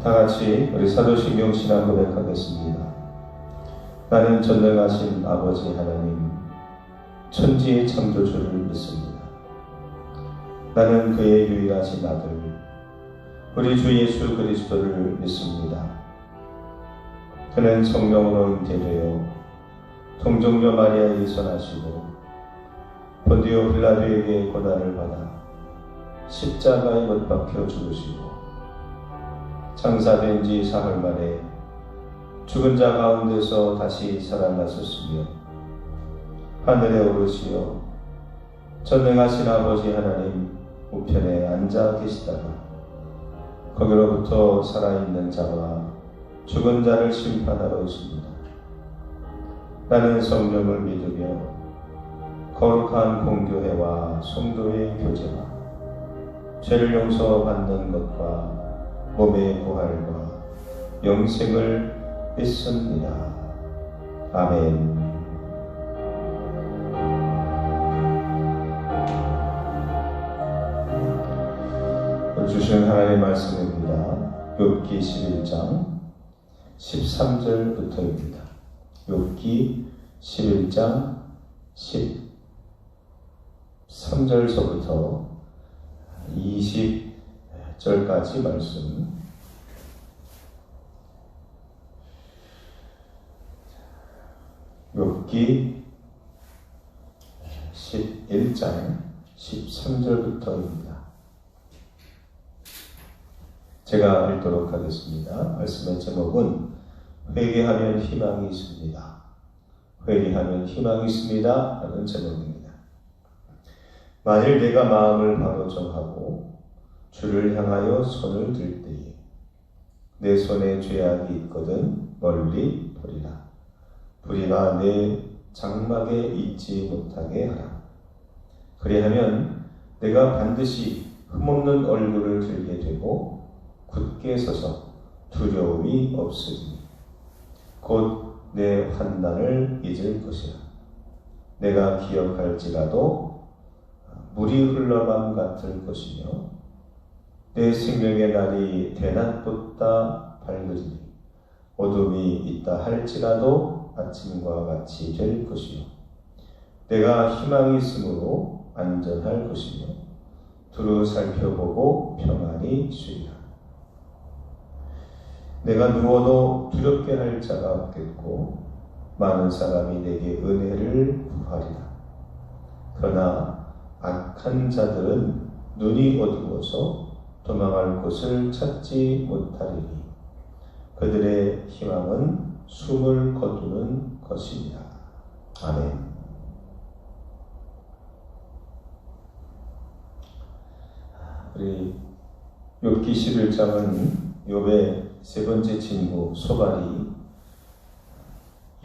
다 같이 우리 사도신경 신앙 고백하겠습니다. 나는 전능하신 아버지 하나님, 천지의 창조주를 믿습니다. 나는 그의 유일하신 아들, 우리 주 예수 그리스도를 믿습니다. 그는 성령으로 잉태되어 동정녀 마리아에게서 나시고 본디오 빌라도에게 고난을 받아 십자가에 못 박혀 죽으시고 장사된 지 사흘 만에 죽은 자 가운데서 다시 살아나셨으며 하늘에 오르시어 전능하신 아버지 하나님 우편에 앉아 계시다가 거기로부터 살아있는 자와 죽은 자를 심판하러 오십니다. 나는 성령을 믿으며 거룩한 공교회와 성도의 교제와 죄를 용서받는 것과 몸의 부활과 영생을 믿습니다. 아멘. 주신 하나님의 말씀입니다. 욥기 11장 13절부터입니다. 욥기 11장 13절서부터 20절까지 말씀. 욥기 11장 13절부터입니다. 제가 읽도록 하겠습니다. 말씀의 제목은 회개하면 희망이 있습니다. 회개하면 희망이 있습니다. 라는 제목입니다. 만일 내가 마음을 바로 정하고 주를 향하여 손을 들 때에 내 손에 죄악이 있거든 멀리 버리라. 불의가 내 장막에 있지 못하게 하라. 그리하면 내가 반드시 흠없는 얼굴을 들게 되고 굳게 서서 두려움이 없으니 곧 내 환난을 잊을 것이라. 내가 기억할지라도 물이 흘러감 같을 것이며 내 생명의 날이 대낮보다 밝으리니 어둠이 있다 할지라도 아침과 같이 될 것이요 내가 희망이 있으므로 안전할 것이며 두루 살펴보고 평안히 쉬리라. 내가 누워도 두렵게 할 자가 없겠고 많은 사람이 내게 은혜를 구하리라. 그러나 악한 자들은 눈이 어두워서 도망할 곳을 찾지 못하리니 그들의 희망은 숨을 거두는 것이니라. 아멘. 우리 욥기 11장은 욥의 세 번째 친구 소발이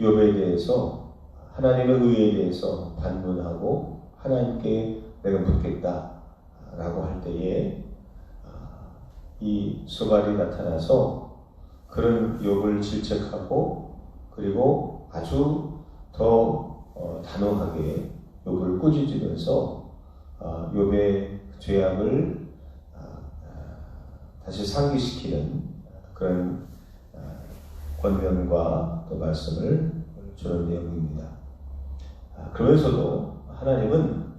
욥에 대해서 하나님의 의에 대해서 반문하고 하나님께 내가 묻겠다 라고 할 때에 이 소발이 나타나서 그런 욥을 질책하고 그리고 아주 더 단호하게 욥을 꾸짖으면서 욥의 죄악을 다시 상기시키는 그런 권면과 또 말씀을 주는 내용입니다. 그러면서도 하나님은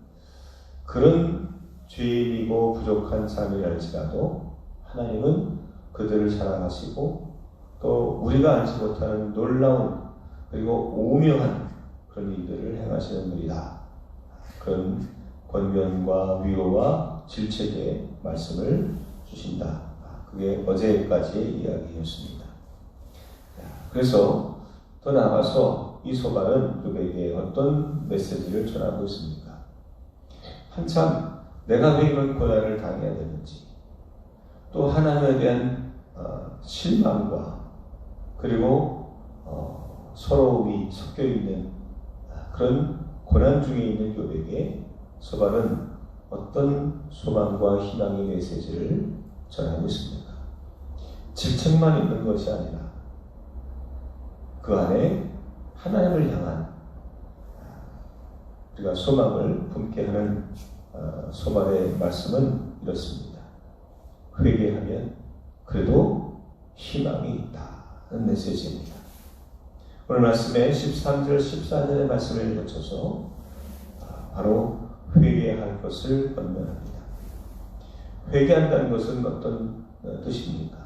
그런 죄인이고 부족한 삶이랄지라도 하나님은 그들을 사랑하시고 또 우리가 알지 못하는 놀라운 그리고 오묘한 그런 일들을 행하시는 분이다. 그런 권면과 위로와 질책의 말씀을 주신다. 그게 어제까지의 이야기였습니다. 그래서 더 나아가서 이 소발은 욥에게 어떤 메시지를 전하고 있습니까? 한참 내가 왜 이런 고난을 당해야 되는지 또 하나님에 대한 실망과 그리고 서러움이 섞여 있는 그런 고난 중에 있는 욥에게 소발은 어떤 소망과 희망의 메시지를 전하고 있습니다. 질책만 있는 것이 아니라 그 안에 하나님을 향한 우리가 소망을 품게 하는 소발의 말씀은 이렇습니다. 회개하면 그래도 희망이 있다는 메시지입니다. 오늘 말씀에 13절, 14절의 말씀을 거쳐서 바로 회개할 것을 권면합니다. 회개한다는 것은 어떤 뜻입니까?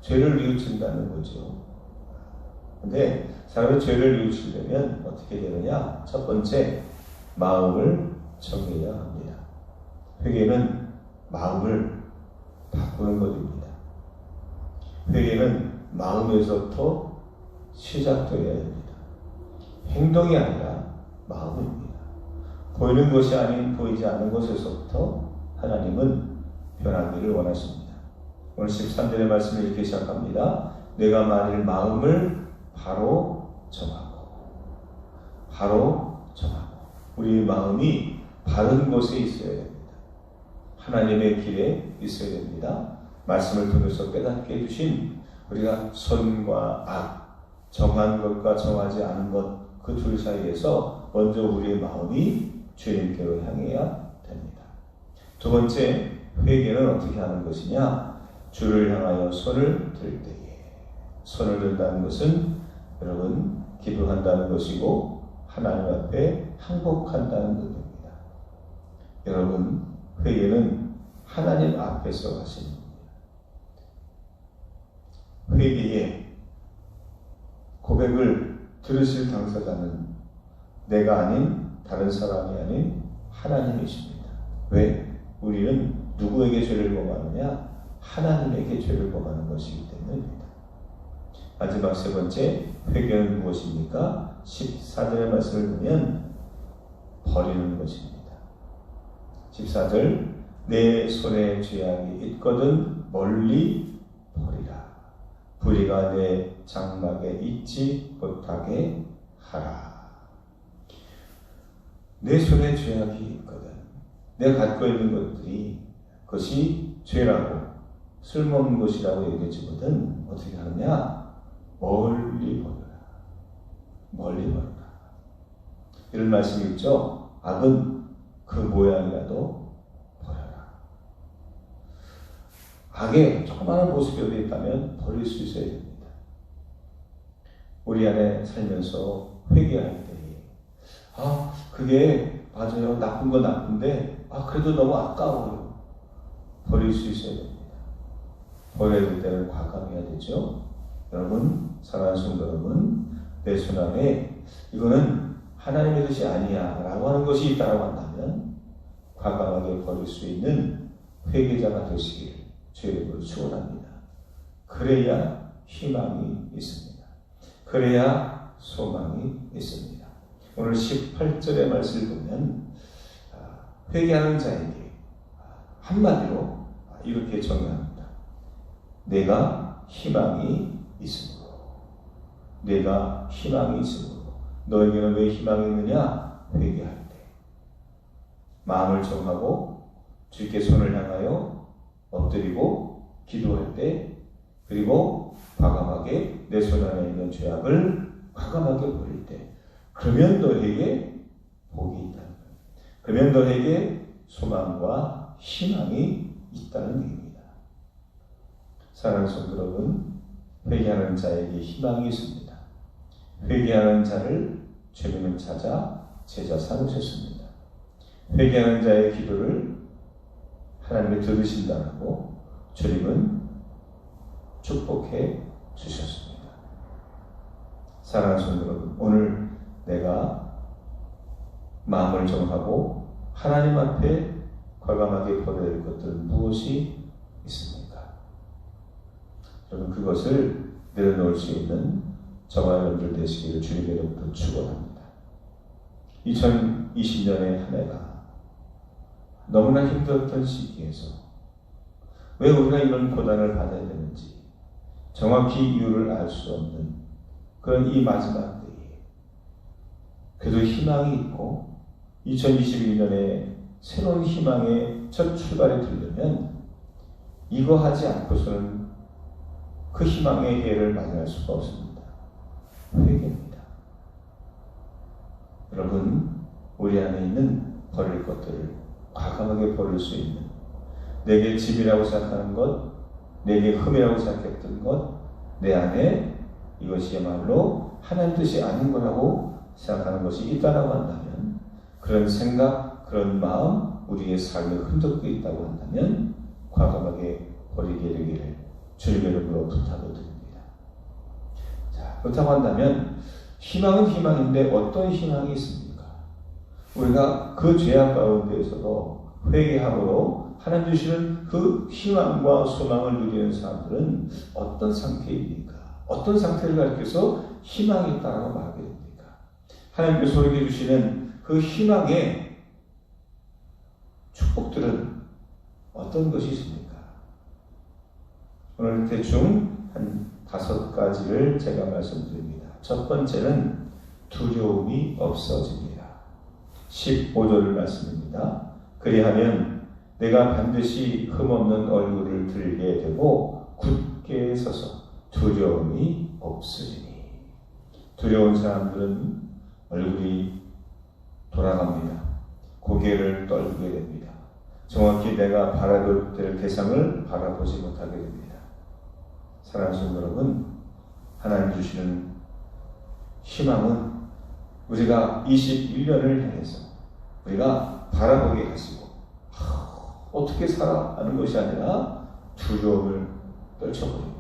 죄를 뉘우친다는 거죠. 근데 사람이 죄를 뉘우치려면 어떻게 되느냐? 첫 번째, 마음을 정해야 합니다. 회개는 마음을 바꾸는 것입니다. 회개는 마음에서부터 시작되어야 됩니다. 행동이 아니라 마음입니다. 보이는 것이 아닌 보이지 않는 것에서부터 하나님은 변하기를 원하십니다. 오늘 13절의 말씀을 이렇게 시작합니다. 내가 만일 마음을 바로 정하고 우리 마음이 바른 곳에 있어야 됩니다. 하나님의 길에 있어야 됩니다. 말씀을 통해서 깨닫게 해주신 우리가 선과 악, 정한 것과 정하지 않은 것, 그 둘 사이에서 먼저 우리의 마음이 주님께로 향해야 됩니다. 두 번째, 회개는 어떻게 하는 것이냐? 주를 향하여 손을 들 때에, 손을 든다는 것은 여러분 기도한다는 것이고 하나님 앞에 항복한다는 의미입니다. 여러분, 회개는 하나님 앞에서 하시는 겁니다. 회개의 고백을 들으실 당사자는 내가 아닌 다른 사람이 아닌 하나님이십니다. 왜? 우리는 누구에게 죄를 범하느냐? 하나님에게 죄를 범하는 것이기 때문입니다. 마지막 세 번째, 회개는 무엇입니까? 14절의 말씀을 보면 버리는 것입니다. 14절, 내 손에 죄악이 있거든 멀리 버리라. 불의가 내 장막에 있지 못하게 하라. 내 손에 죄악이 있거든. 내가 갖고 있는 것들이 그것이 죄라고 쓸모없는 것이라고 얘기해주거든 어떻게 하느냐? 멀리 버려라. 멀리 버려라. 이런 말씀이 있죠. 악은 그 모양이라도 버려라. 악의 조그마한 모습이 어디 있다면 버릴 수 있어야 됩니다. 우리 안에 살면서 회개할 때 그게 맞아요. 나쁜 건 나쁜데 그래도 너무 아까워요. 버릴 수 있어야 됩니다. 버려야 될 때는 과감해야 되죠. 여러분, 사랑하는 성도 여러분, 내 손 안에 이거는 하나님의 뜻이 아니야 라고 하는 것이 있다고 한다면 과감하게 버릴 수 있는 회개자가 되시길 주의 이름으로 축원합니다. 그래야 희망이 있습니다. 그래야 소망이 있습니다. 오늘 18절의 말씀을 보면 회개하는 자에게 한마디로 이렇게 정의합니다. 내가 희망이 있으므로. 내가 희망이 있으므로. 너에게는 왜 희망이 있느냐? 회개할 때. 마음을 정하고 주께 손을 향하여 엎드리고 기도할 때, 그리고 과감하게 내 손 안에 있는 죄악을 과감하게 버릴 때, 그러면 너에게 복이 있다는 거예요. 그러면 너에게 소망과 희망이 있다는 얘기입니다. 사랑하는 성도 여러분, 회개하는 자에게 희망이 있습니다. 회개하는 자를 주님은 찾아 제자 삼으셨습니다. 회개하는 자의 기도를 하나님이 들으신다고 주님은 축복해 주셨습니다. 사랑하는 성도 여러분, 오늘 내가 마음을 정하고 하나님 앞에 과감하게 버려야 될 것들은 무엇이 있습니까? 여러분, 그것을 내려놓을 수 있는 저와 여러분들 되시기를 주님으로부터 축원합니다. 2020년의 한 해가 너무나 힘들었던 시기에서 왜 우리가 이런 고난을 받아야 되는지 정확히 이유를 알 수 없는 그런 이 마지막 때에 그래도 희망이 있고 2021년에 새로운 희망의 첫 출발이 되려면 이거 하지 않고서는 그 희망의 해를 맞이할 수가 없습니다. 회개입니다. 여러분, 우리 안에 있는 버릴 것들을 과감하게 버릴 수 있는, 내게 짐이라고 생각하는 것, 내게 흠이라고 생각했던 것, 내 안에 이것이야말로 하나님 뜻이 아닌 거라고 생각하는 것이 있다라고 한다면, 그런 생각, 그런 마음, 우리의 삶에 흔적도 있다고 한다면 과감하게 버리게 되기를 주님의 이름으로 부탁을 드립니다. 자, 그렇다고 한다면 희망은 희망인데 어떤 희망이 있습니까? 우리가 그 죄악 가운데에서도 회개함으로 하나님 주시는 그 희망과 소망을 누리는 사람들은 어떤 상태입니까? 어떤 상태를 가리켜서 희망이 있다고 말하게 됩니까? 하나님께서 우리에게 주시는 그 희망의 축복들은 어떤 것이 있습니까? 오늘 대충 한 5가지를 제가 말씀드립니다. 첫 번째는 두려움이 없어집니다. 15절을 말씀입니다. 그리하면 내가 반드시 흠없는 얼굴을 들게 되고 굳게 서서 두려움이 없으리니. 두려운 사람들은 얼굴이 돌아갑니다. 고개를 떨게 됩니다. 정확히 내가 바라볼 될 대상을 바라보지 못하게 됩니다. 사랑하시는 여러분, 하나님 주시는 희망은 우리가 21년을 향해서 우리가 바라보게 하시고 어떻게 살아 하는 것이 아니라 두려움을 떨쳐버리고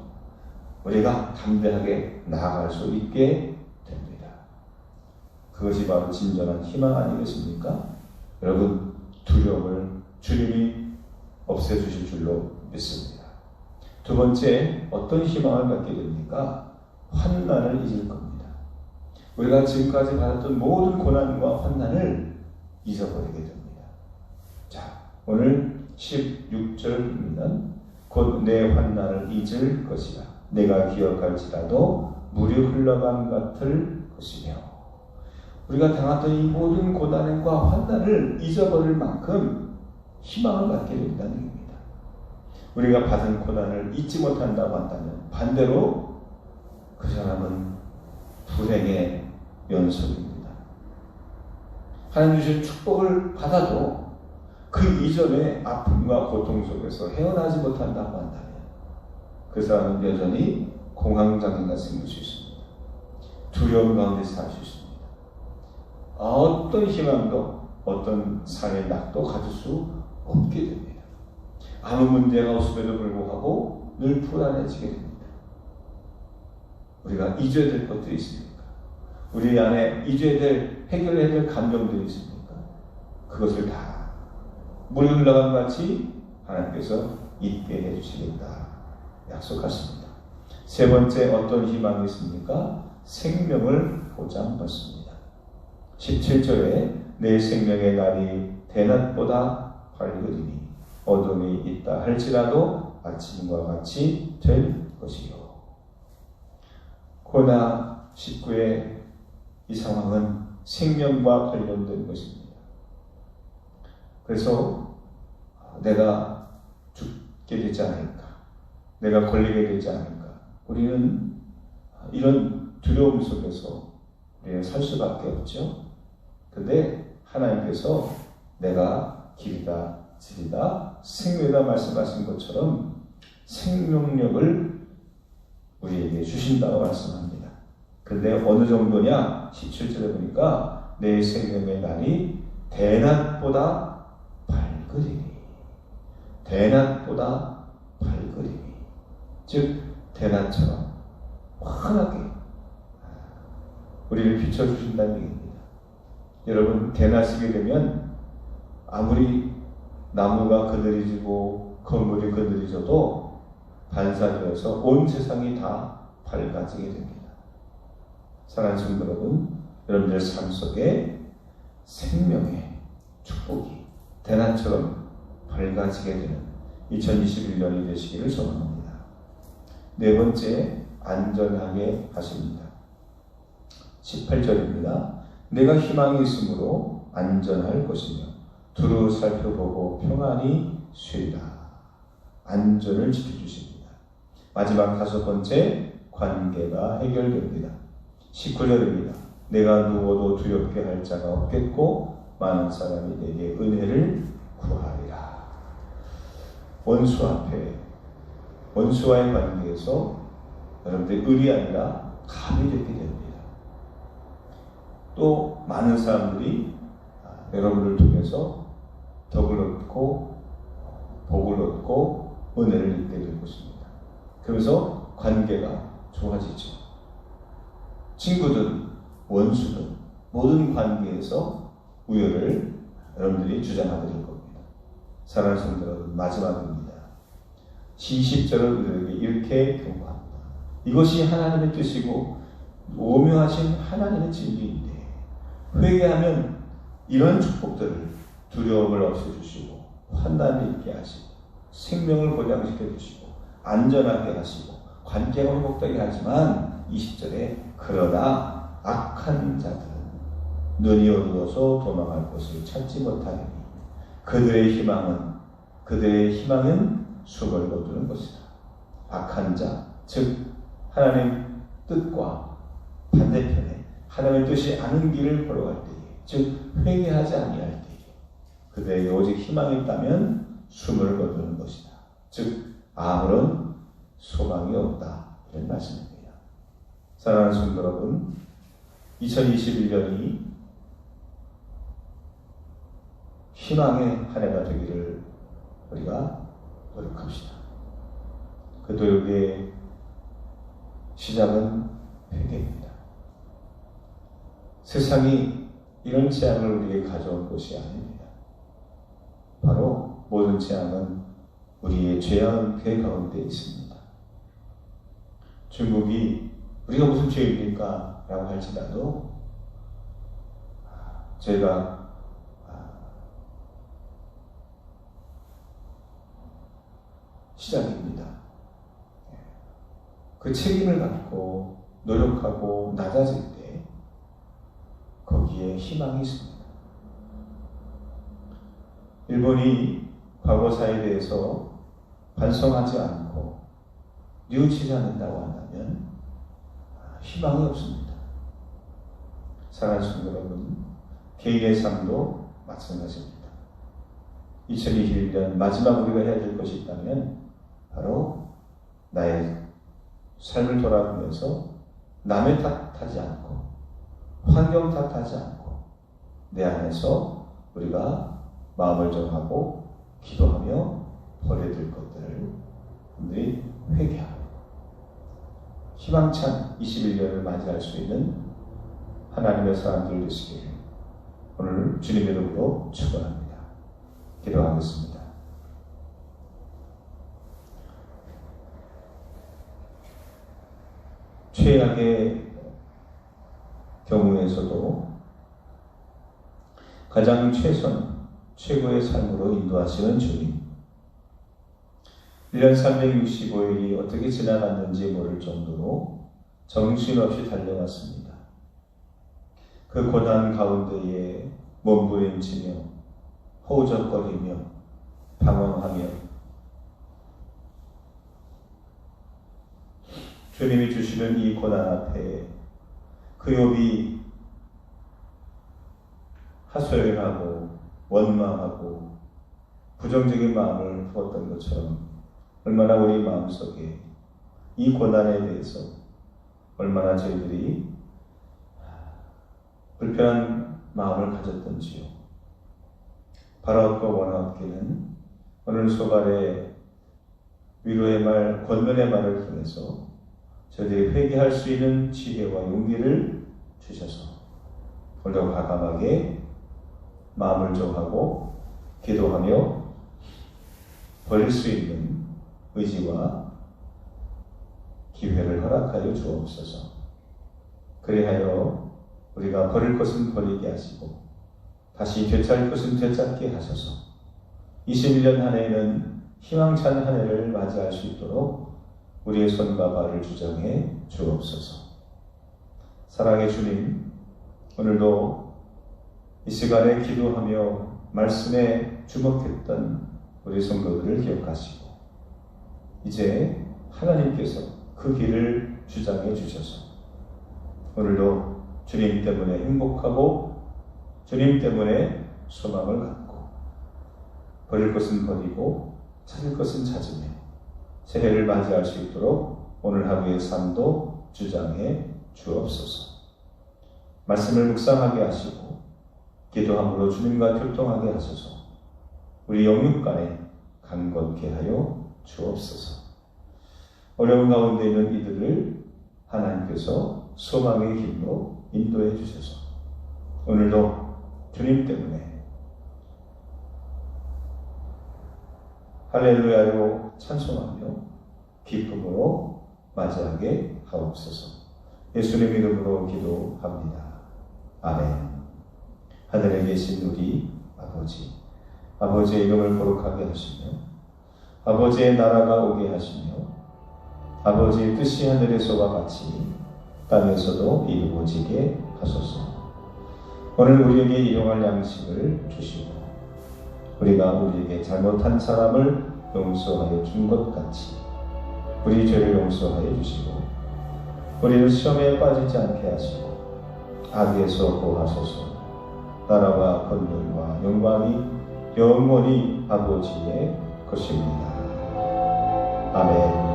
우리가 담대하게 나아갈 수 있게 됩니다. 그것이 바로 진정한 희망 아니겠습니까? 여러분, 두려움을 주님이 없애주실 줄로 믿습니다. 두 번째, 어떤 희망을 갖게 됩니까? 환난을 잊을 겁니다. 우리가 지금까지 받았던 모든 고난과 환난을 잊어버리게 됩니다. 자, 오늘 16절입니다. 곧 내 환난을 잊을 것이라. 내가 기억할지라도 물이 흘러간 같을 것이며. 우리가 당했던 이 모든 고난과 환난을 잊어버릴 만큼 희망을 갖게 된다는 얘기입니다. 우리가 받은 고난을 잊지 못한다고 한다면 반대로 그 사람은 불행의 연속입니다. 하나님 주신 축복을 받아도 그 이전의 아픔과 고통 속에서 헤어나지 못한다고 한다면 그 사람은 여전히 공황장애가 생길 수 있습니다. 두려움 가운데 살 수 있습니다. 어떤 희망도 어떤 삶의 낙도 가질 수 없게 됩니다. 아무 문제가 없음에도 불구하고 늘 불안해지게 됩니다. 우리가 잊어야 될 것들이 있습니까? 우리 안에 잊어야 될, 해결해야 될 감정들이 있습니까? 그것을 다 물이 흘러간 같이 하나님께서 잊게 해주시겠다 약속하십니다. 세 번째, 어떤 희망이 있습니까? 생명을 보장받습니다. 17절에 내 생명의 날이 대낮보다 밝으리니 어둠이 있다 할지라도 아침과 같이 될 것이요. 코로나19의 이 상황은 생명과 관련된 것입니다. 그래서 내가 죽게 되지 않을까, 내가 걸리게 되지 않을까, 우리는 이런 두려움 속에서 우리는 살 수밖에 없죠. 근데 하나님께서 내가 길이다, 진리다, 생명이다 말씀하신 것처럼 생명력을 우리에게 주신다고 말씀합니다. 근데 어느 정도냐? 17절에 보니까 내 생명의 날이 대낮보다 밝으리니. 대낮보다 밝으리니. 즉 대낮처럼 환하게 우리를 비춰주신다는 얘기입니다. 여러분, 대낮이게 되면 아무리 나무가 그늘이지고 건물이 그늘이져도 반사되어서 온 세상이 다 밝아지게 됩니다. 사랑하는 성도 여러분, 여러분들 삶 속에 생명의 축복이 대낮처럼 밝아지게 되는 2021년이 되시기를 소망합니다. 네 번째, 안전하게 하십니다. 18절입니다. 내가 희망이 있으므로 안전할 것이며 두루 살펴보고 평안히 쉬리라. 안전을 지켜주십니다. 마지막 5번째, 관계가 해결됩니다. 19절입니다. 내가 누워도 두렵게 할 자가 없겠고 많은 사람이 내게 은혜를 구하리라. 원수 앞에 원수와의 관계에서 여러분들이 을이 아니라 감이 되게 됩니다. 또 많은 사람들이 여러분을 통해서 덕을 얻고 복을 얻고 은혜를 입게 될 것입니다. 그래서 관계가 좋아지죠. 친구든 원수든 모든 관계에서 우열을 여러분들이 주장하게 될 겁니다. 사랑하는 성도 여러분, 마지막입니다. 20절을 우리에게 이렇게 경고합니다. 이것이 하나님의 뜻이고 오묘하신 하나님의 진리인데 회개하면 이런 축복들을 두려움을 없애주시고 환난을 잊게 하시고 생명을 보장시켜 주시고 안전하게 하시고 관계가 회복되게 하지만 20절에 그러나 악한 자들은 눈이 어두워서 도망할 곳을 찾지 못하니 그들의 희망은 숨을 거두는 것이다. 악한 자, 즉 하나님 뜻과 반대편에 하나님의 뜻이 아닌 길을 걸어갈 때에, 즉 회개하지 아니할 때에 그들에게 오직 희망이 있다면 숨을 거두는 것이다. 즉 아무런 소망이 없다. 이런 말씀입니다. 사랑하는 성도 여러분, 2021년이 희망의 한 해가 되기를 우리가 노력합시다. 그 노력의 시작은 회개입니다. 세상이 이런 재앙을 우리에게 가져온 것이 아닙니다. 바로 모든 재앙은 우리의 죄악의 그 가운데 있습니다. 중국이 우리가 무슨 죄입니까? 라고 할지라도 죄가 시작입니다. 그 책임을 갖고 노력하고 낮아질 때 거기에 희망이 있습니다. 일본이 과거사에 대해서 반성하지 않고 뉘우치지 않는다고 한다면 희망이 없습니다. 사랑하는 성도 여러분, 개인의 삶도 마찬가지입니다. 2021년 마지막 우리가 해야 될 것이 있다면 바로 나의 삶을 돌아보면서 남의 탓하지 않고 환경 탓하지 않고 내 안에서 우리가 마음을 정하고 기도하며 버려둘 것들을 우리 회개하고 희망찬 21년을 맞이할 수 있는 하나님의 사람들 되시기를 오늘 주님의 이름으로 축원합니다. 기도하겠습니다. 최악의 경우에서도 가장 최고의 삶으로 인도하시는 주님. 1년 365일이 어떻게 지나갔는지 모를 정도로 정신없이 달려왔습니다. 그 고난 가운데에 몸부림치며 허우적거리며 방황하며 주님이 주시는 이 고난 앞에 그 욥이 하소연하고 원망하고 부정적인 마음을 품었던 것처럼 얼마나 우리 마음속에 이 고난에 대해서 얼마나 저희들이 불편한 마음을 가졌던지요. 바라옵고 원하옵기는 오늘 소갈의 위로의 말, 권면의 말을 통해서 저희들이 회개할 수 있는 지혜와 용기를 주셔서 오늘도 과감하게 마음을 정하고 기도하며 버릴 수 있는 의지와 기회를 허락하여 주옵소서. 그리하여 우리가 버릴 것은 버리게 하시고 다시 되찾을 것은 되찾게 하셔서 21년 한 해에는 희망찬 한 해를 맞이할 수 있도록 우리의 손과 발을 주정해 주옵소서. 사랑의 주님, 오늘도 이 시간에 기도하며 말씀에 주목했던 우리 성도들을 기억하시고 이제 하나님께서 그 길을 주장해 주셔서 오늘도 주님 때문에 행복하고 주님 때문에 소망을 갖고 버릴 것은 버리고 찾을 것은 찾으며 새해를 맞이할 수 있도록 오늘 하루의 삶도 주장해 주옵소서. 말씀을 묵상하게 하시고 기도함으로 주님과 교통하게 하소서. 우리 영육간에 강건케 하여 주옵소서. 어려운 가운데 있는 이들을 하나님께서 소망의 길로 인도해 주셔서 오늘도 주님 때문에 할렐루야로 찬송하며 기쁨으로 맞이하게 하옵소서. 예수님 이름으로 기도합니다. 아멘. 하늘에 계신 우리 아버지, 아버지의 이름을 거룩하게 하시며 아버지의 나라가 오게 하시며 아버지의 뜻이 하늘에서와 같이 땅에서도 이루어지게 하소서. 오늘 우리에게 일용할 양식을 주시고 우리가 우리에게 잘못한 사람을 용서하여 준 것 같이 우리 죄를 용서하여 주시고 우리를 시험에 빠지지 않게 하시고 악에서 구하소서. 나라와 권능과 영광이 영원히 아버지의 것입니다. 아멘.